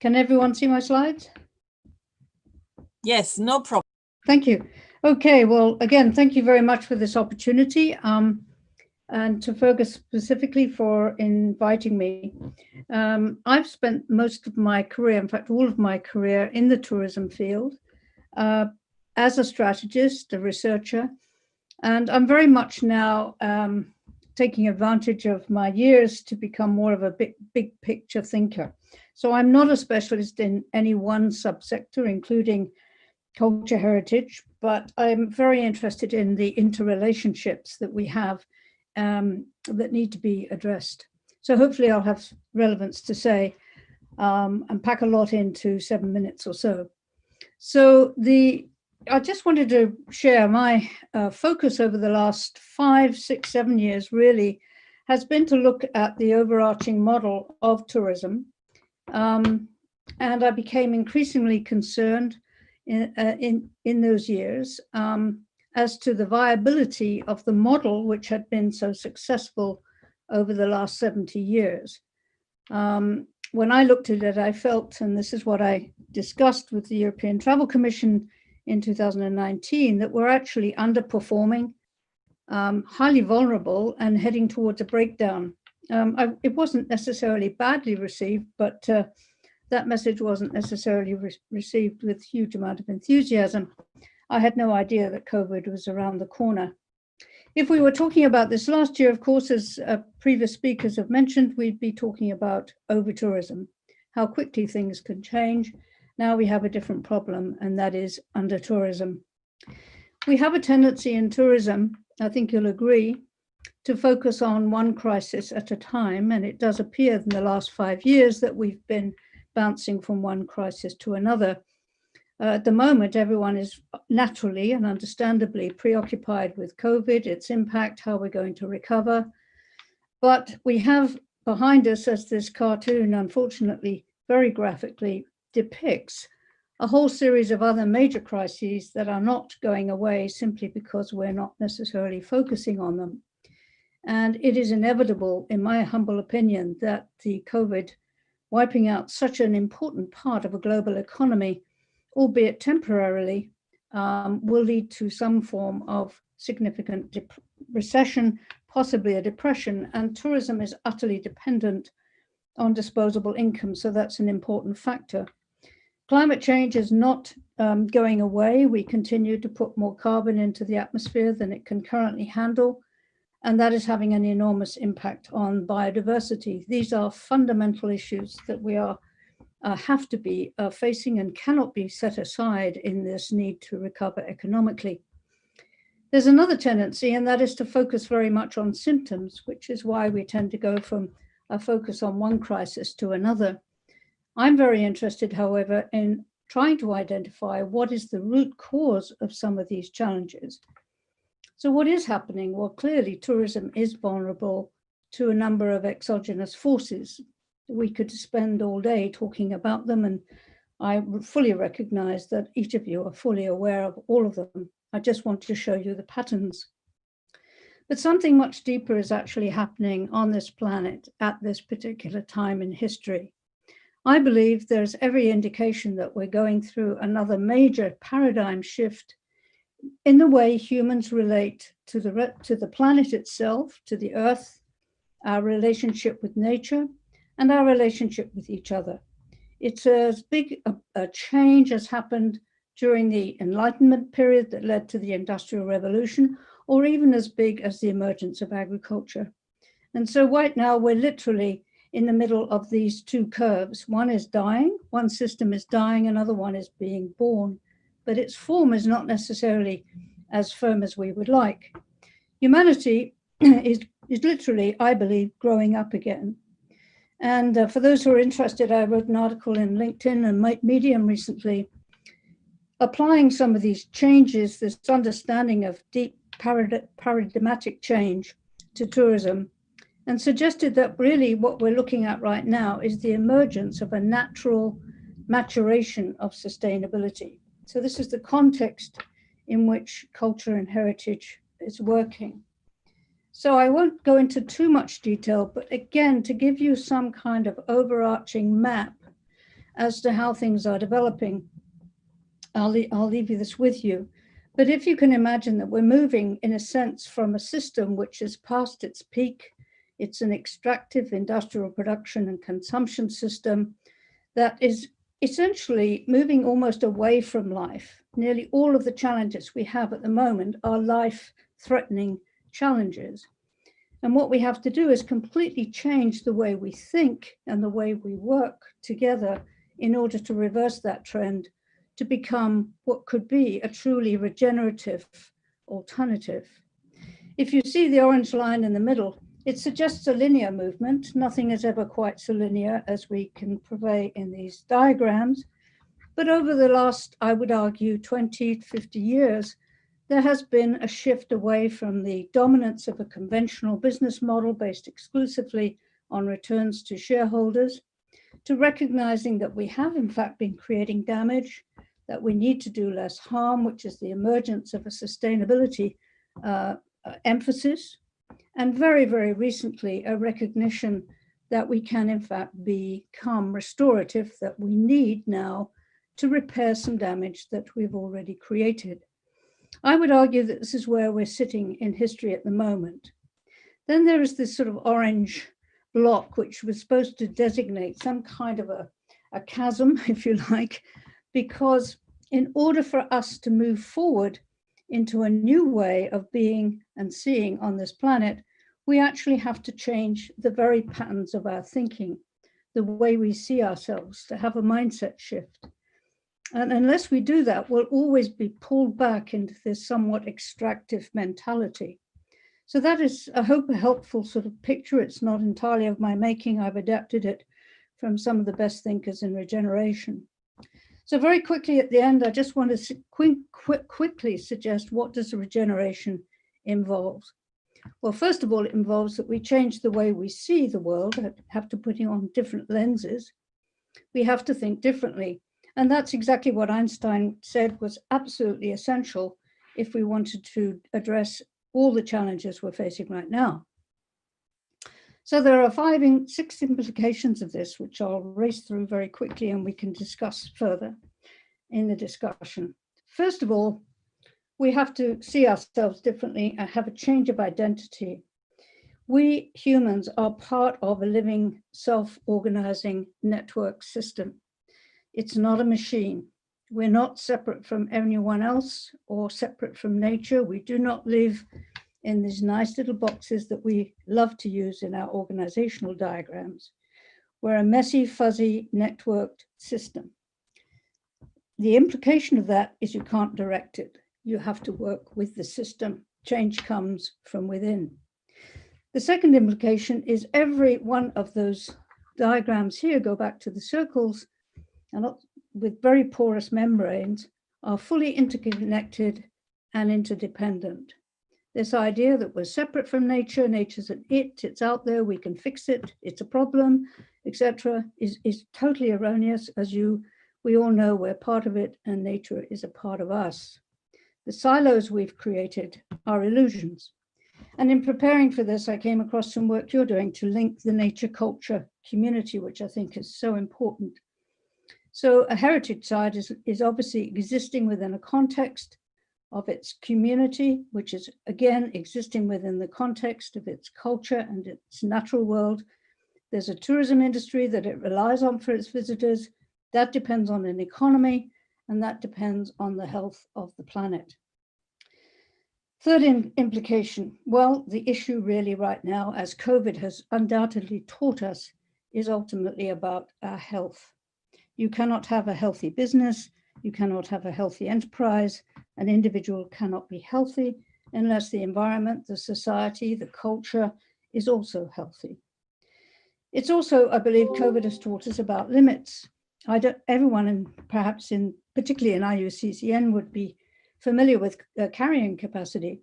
Can everyone see my slides? Yes, no problem. Thank you. Okay, well, again, thank you very much for this opportunity and to Fergus specifically for inviting me. I've spent most of my career, in fact, all of my career in the tourism field as a strategist, a researcher, and I'm very much now taking advantage of my years to become more of a big picture thinker. So I'm not a specialist in any one subsector, including culture heritage, but I'm very interested in the interrelationships that we have that need to be addressed. So hopefully I'll have relevance to say and pack a lot into 7 minutes or so. So I just wanted to share my focus over the last 5, 6, 7 years really has been to look at the overarching model of tourism. And I became increasingly concerned in those years as to the viability of the model which had been so successful over the last 70 years. When I looked at it, I felt, and this is what I discussed with the European Travel Commission in 2019, that we're actually underperforming, highly vulnerable and heading towards a breakdown. It wasn't necessarily badly received, but that message wasn't necessarily received with huge amount of enthusiasm. I had no idea that COVID was around the corner. If we were talking about this last year, of course, as previous speakers have mentioned, we'd be talking about over-tourism, how quickly things can change. Now we have a different problem, and that is under-tourism. We have a tendency in tourism, I think you'll agree, to focus on one crisis at a time, and it does appear in the last 5 years that we've been bouncing from one crisis to another. At the moment, everyone is naturally and understandably preoccupied with COVID, its impact, how we're going to recover. But we have behind us, as this cartoon unfortunately very graphically depicts, a whole series of other major crises that are not going away simply because we're not necessarily focusing on them. And it is inevitable, in my humble opinion, that the COVID wiping out such an important part of a global economy, albeit temporarily, will lead to some form of significant recession, possibly a depression, and tourism is utterly dependent on disposable income, so that's an important factor. Climate change is not going away. We continue to put more carbon into the atmosphere than it can currently handle, and that is having an enormous impact on biodiversity. These are fundamental issues that we have to be facing and cannot be set aside in this need to recover economically. There's another tendency, and that is to focus very much on symptoms, which is why we tend to go from a focus on one crisis to another. I'm very interested, however, in trying to identify what is the root cause of some of these challenges. So what is happening? Well, clearly tourism is vulnerable to a number of exogenous forces. We could spend all day talking about them, and I fully recognize that each of you are fully aware of all of them. I just want to show you the patterns. But something much deeper is actually happening on this planet at this particular time in history. I believe there's every indication that we're going through another major paradigm shift in the way humans relate to the planet itself, to the earth, our relationship with nature, and our relationship with each other. It's as big a change as happened during the Enlightenment period that led to the Industrial Revolution, or even as big as the emergence of agriculture. And so right now we're literally in the middle of these two curves. One is dying, one system is dying, another one is being born, but its form is not necessarily as firm as we would like. Humanity is literally, I believe, growing up again. And for those who are interested, I wrote an article in LinkedIn and Medium recently, applying some of these changes, this understanding of deep paradigmatic change to tourism, and suggested that really what we're looking at right now is the emergence of a natural maturation of sustainability. So this is the context in which culture and heritage is working. So I won't go into too much detail, but again, to give you some kind of overarching map as to how things are developing. I'll leave this with you. But if you can imagine that we're moving, in a sense, from a system which is past its peak, it's an extractive industrial production and consumption system that is essentially moving almost away from life. Nearly all of the challenges we have at the moment are life-threatening challenges. And what we have to do is completely change the way we think and the way we work together in order to reverse that trend, to become what could be a truly regenerative alternative. If you see the orange line in the middle, it suggests a linear movement. Nothing is ever quite so linear as we can purvey in these diagrams. But over the last, I would argue, 20 to 50 years, there has been a shift away from the dominance of a conventional business model based exclusively on returns to shareholders, to recognizing that we have in fact been creating damage, that we need to do less harm, which is the emergence of a sustainability emphasis, and very, very recently, a recognition that we can in fact become restorative, that we need now to repair some damage that we've already created. I would argue that this is where we're sitting in history at the moment. Then there is this sort of orange block, which was supposed to designate some kind of a chasm, if you like, because in order for us to move forward into a new way of being and seeing on this planet, we actually have to change the very patterns of our thinking, the way we see ourselves, to have a mindset shift. And unless we do that, we'll always be pulled back into this somewhat extractive mentality. So that is, I hope, a helpful sort of picture. It's not entirely of my making. I've adapted it from some of the best thinkers in regeneration. So very quickly at the end, I just want to quickly suggest, what does regeneration involve? Well, first of all, it involves that we change the way we see the world, have to put it on different lenses. We have to think differently. And that's exactly what Einstein said was absolutely essential if we wanted to address all the challenges we're facing right now. So there are 6 implications of this, which I'll race through very quickly and we can discuss further in the discussion. First of all, we have to see ourselves differently and have a change of identity. We humans are part of a living, self-organizing network system. It's not a machine. We're not separate from anyone else or separate from nature. We do not live in these nice little boxes that we love to use in our organizational diagrams. We're a messy, fuzzy, networked system. The implication of that is you can't direct it. You have to work with the system. Change comes from within. The second implication is every one of those diagrams here, go back to the circles, and with very porous membranes, are fully interconnected and interdependent. This idea that we're separate from nature, nature's an it, it's out there, we can fix it, it's a problem, etc., is totally erroneous. As we all know, we're part of it and nature is a part of us. The silos we've created are illusions. And in preparing for this, I came across some work you're doing to link the nature-culture community, which I think is so important. So a heritage site is obviously existing within a context of its community, which is again existing within the context of its culture and its natural world. There's a tourism industry that it relies on for its visitors. That depends on an economy, and that depends on the health of the planet. Third implication, well, the issue really right now, as COVID has undoubtedly taught us, is ultimately about our health. You cannot have a healthy business, you cannot have a healthy enterprise, an individual cannot be healthy unless the environment, the society, the culture is also healthy. It's also, I believe, COVID has taught us about limits. Everyone, and perhaps particularly in IUCCN, would be familiar with carrying capacity,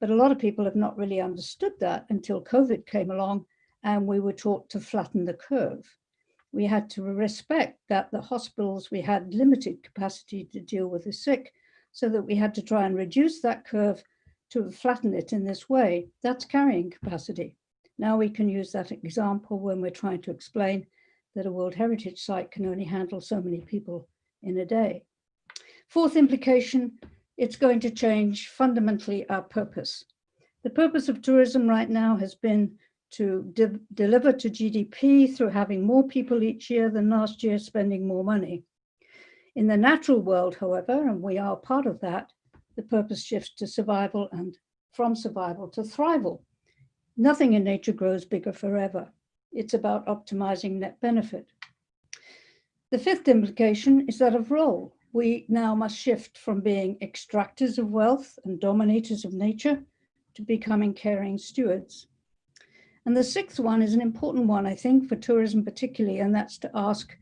but a lot of people have not really understood that until COVID came along and we were taught to flatten the curve. We had to respect that the hospitals, we had limited capacity to deal with the sick, so that we had to try and reduce that curve to flatten it in this way. That's carrying capacity. Now we can use that example when we're trying to explain that a World Heritage Site can only handle so many people in a day. Fourth implication, it's going to change fundamentally our purpose. The purpose of tourism right now has been to deliver to GDP through having more people each year than last year spending more money. In the natural world, however, and we are part of that, the purpose shifts to survival and from survival to thrival. Nothing in nature grows bigger forever. It's about optimizing net benefit. The fifth implication is that of role. We now must shift from being extractors of wealth and dominators of nature to becoming caring stewards. And the sixth one is an important one, I think, for tourism particularly, and that's to ask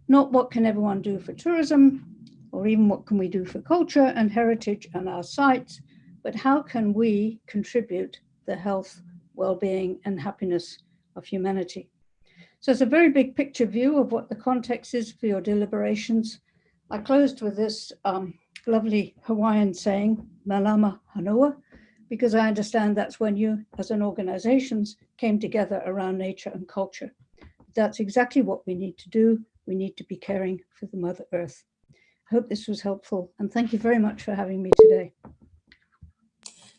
not what can everyone do for tourism, or even what can we do for culture and heritage and our sites, but how can we contribute the health, well-being, and happiness of humanity? So it's a very big picture view of what the context is for your deliberations. I closed with this lovely Hawaiian saying, Malama Hanoa, because I understand that's when you, as an organizations, came together around nature and culture. That's exactly what we need to do. We need to be caring for the Mother Earth. I hope this was helpful, and thank you very much for having me today.